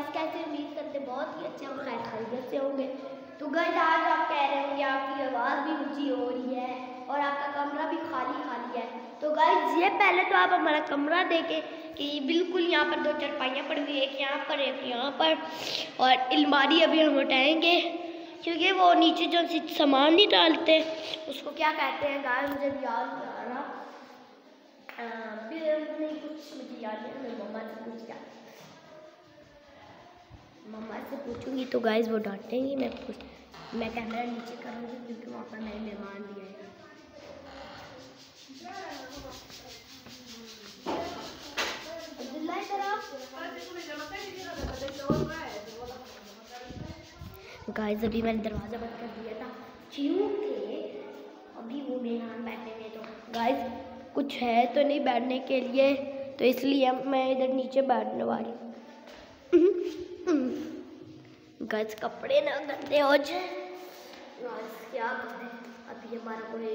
Guys कैसे उम्मीद करते बहुत ही अच्छे और खैर खैरियत से होंगे। तो गाइस आज आप कह रहे होंगे आपकी आवाज़ भी ऊंची हो रही है और आपका कमरा भी खाली खाली है। तो गाइस ये पहले तो आप हमारा कमरा देखें कि बिल्कुल यहाँ पर 2 चारपाइयाँ पड़ी हुई, एक यहाँ पर एक यहाँ पर, और अलमारी अभी हम उठाएंगे क्योंकि वो नीचे जो सामान नहीं डालते उसको क्या कहते हैं गाइस, मुझे याद नहीं आ रहा। नहीं कुछ मुझे याद नहीं, मैं मम्मा से पूछूंगी तो गाइस वो डांटेंगी। मैं कैमरा नीचे करूँगी क्योंकि वहाँ पर मेरे मेहमान भी आए। गाइस अभी मैंने दरवाज़ा बंद कर दिया था क्योंकि अभी वो मेहमान बैठे हुए, तो गाइस कुछ है तो नहीं बैठने के लिए, तो इसलिए मैं इधर नीचे बैठने वाली हूँ। गाइस कपड़े ना गंदे हो जाए। गाइस क्या करें, अभी हमारा कोई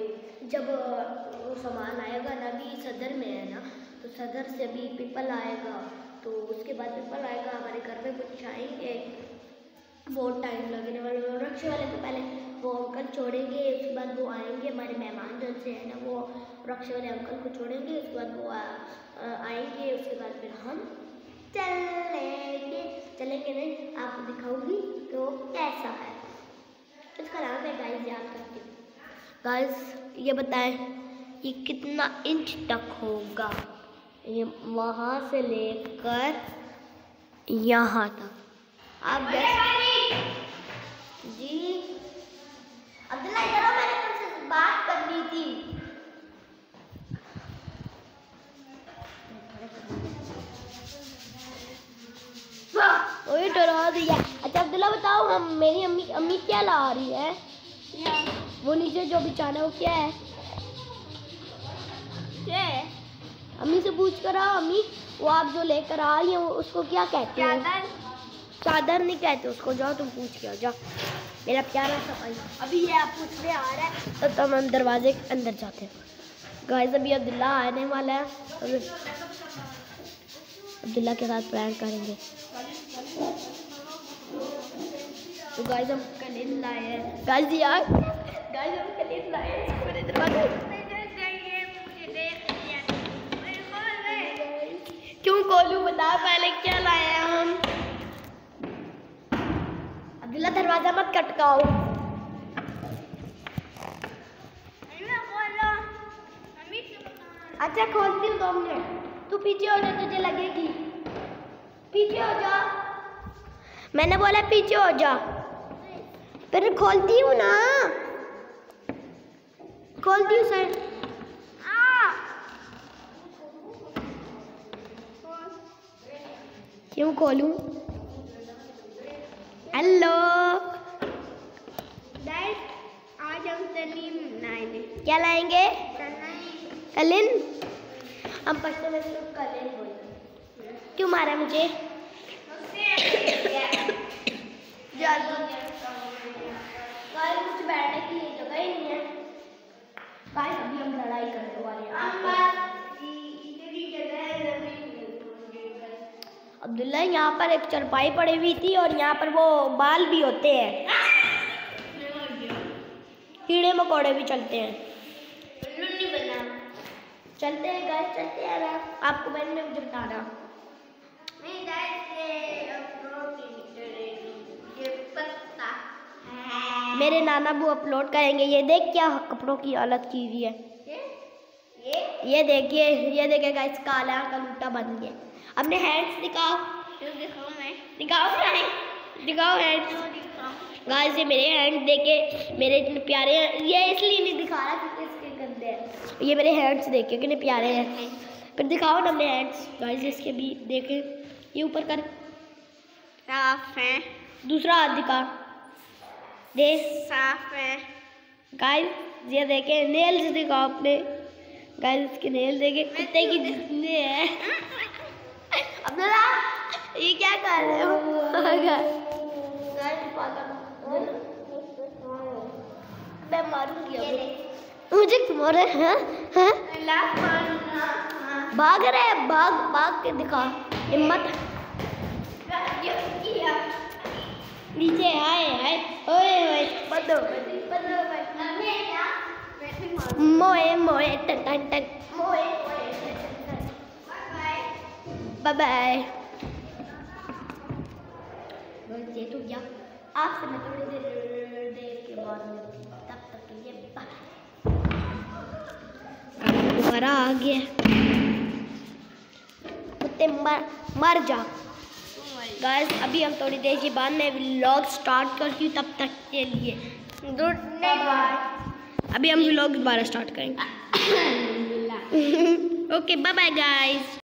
जब वो सामान आएगा ना, अभी सदर में है ना, तो सदर से अभी पीपल आएगा, तो उसके बाद पीपल आएगा हमारे घर में कुछ आएंगे, बहुत टाइम लगने वाला। रक्षा वाले तो पहले वो अंकल छोड़ेंगे, उसके बाद वो आएंगे हमारे मेहमान जो से है ना, वो रक्षा वाले अंकल को छोड़ेंगे, उसके बाद वो आएंगे, उसके बाद फिर हम चलेंगे नहीं, आपको दिखाऊंगी कि वो कैसा है। इसका नाम है गाइस, याद करती हूँ। गाइस ये बताएं ये कितना इंच तक होगा, ये वहाँ से लेकर यहाँ तक आप जी। अब्दुल्ला इधर आओ, मैंने तुमसे बात करनी थी। ओए डरा दिया। अच्छा अब्दुल्ला बताओ, हम मेरी अम्मी क्या ला रही है? वो नीचे जो बिछाना है वो क्या है? अम्मी से पूछ कर आओ। अम्मी वो आप जो लेकर आ रही हैं उसको क्या कहते हैं? चादर नहीं कहते उसको, जाओ तुम पूछ के आओ, जाओ मेरा प्यारा सा भाई। अभी ये आप पूछने आ रहा है तो हम दरवाजे के अंदर जाते हैं। गाइस अभी अब्दुल्ला आने वाला है, अब्दुल्ला के साथ प्रैंक करेंगे। तो गाइस हम कलीन लाए हैं, गाइस यार गाइस हम कलीन लाए हैं पूरे दरवाजे। क्यों खोलूं, बता पहले क्या लाए हैं हम? अब्दुल्ला दरवाजा मत खटकाओ। अच्छा खोलती हूँ 2 मिनट, तू पीछे हो जा, तुझे लगेगी। पीछे हो जा, मैंने बोला पीछे हो जा। फिर खोलती हूँ ना, खोलती हूँ सर। क्यों खोलूं? हेलो डैड, आज हम तलीम लाएंगे। क्या लाएंगे? कलिन। हम पढ़ते में सिर्फ कलिन बोलते। क्यों मारा मुझे? कुछ बैठने की जगह ही नहीं है। गाइस अभी हम लड़ाई करने वाले हैं। अब्दुल्ला यहाँ पर एक चारपाई पड़ी हुई थी और यहाँ पर वो बाल भी होते हैं, कीड़े मकोड़े भी चलते हैं। चलते हैं गाइस, चलते हैं। आपको मैंने मुझे बता रहा मेरे नाना वो अपलोड करेंगे। ये देख क्या कपड़ों की हालत की हुई है, ये देखिए गाइस, काला का लूटा बन गया। अपने हैंड्स दिखाओ, दिखाओ हैंड्स। गाइस ये मेरे हैंड्स देखे, मेरे इतने प्यारे हैं। ये इसलिए नहीं दिखा रहा क्योंकि इसके गंदे हैं। ये मेरे हैंड्स देखे कितने प्यारे हैं, फिर दिखाओ ना अपने हैंड्स। गाइस इसके भी देखे, ये ऊपर कर, साफ है। दूसरा हाथ दिखा दे, साफ है। गाइस ये देखे, नेल्स दिखाओ अपने। गाइस इसके नेल देखे, कुत्ते की जितने हैं। अब्दुल्ला ये क्या कर रहे हो? मैं मारूंगी मुझे क्यों मार रहे हैं? भाग रहे, भाग के दिखा हिम्मत। नीचे हाय हाय ओए ओए बदो मोए मोए टन टन टन मोए मोए बाय बाय। बस ये तो गया, आपसे मैं थोड़ी देर के बाद तब तक के लिए दोबारा आ गया। कुत्ते मर जा। गाइस अभी हम थोड़ी देर के बाद मैं व्लॉग स्टार्ट करती हूँ, तब तक के लिए गुड नाइट। अभी हम व्लॉग दोबारा स्टार्ट करेंगे। Okay bye bye guys.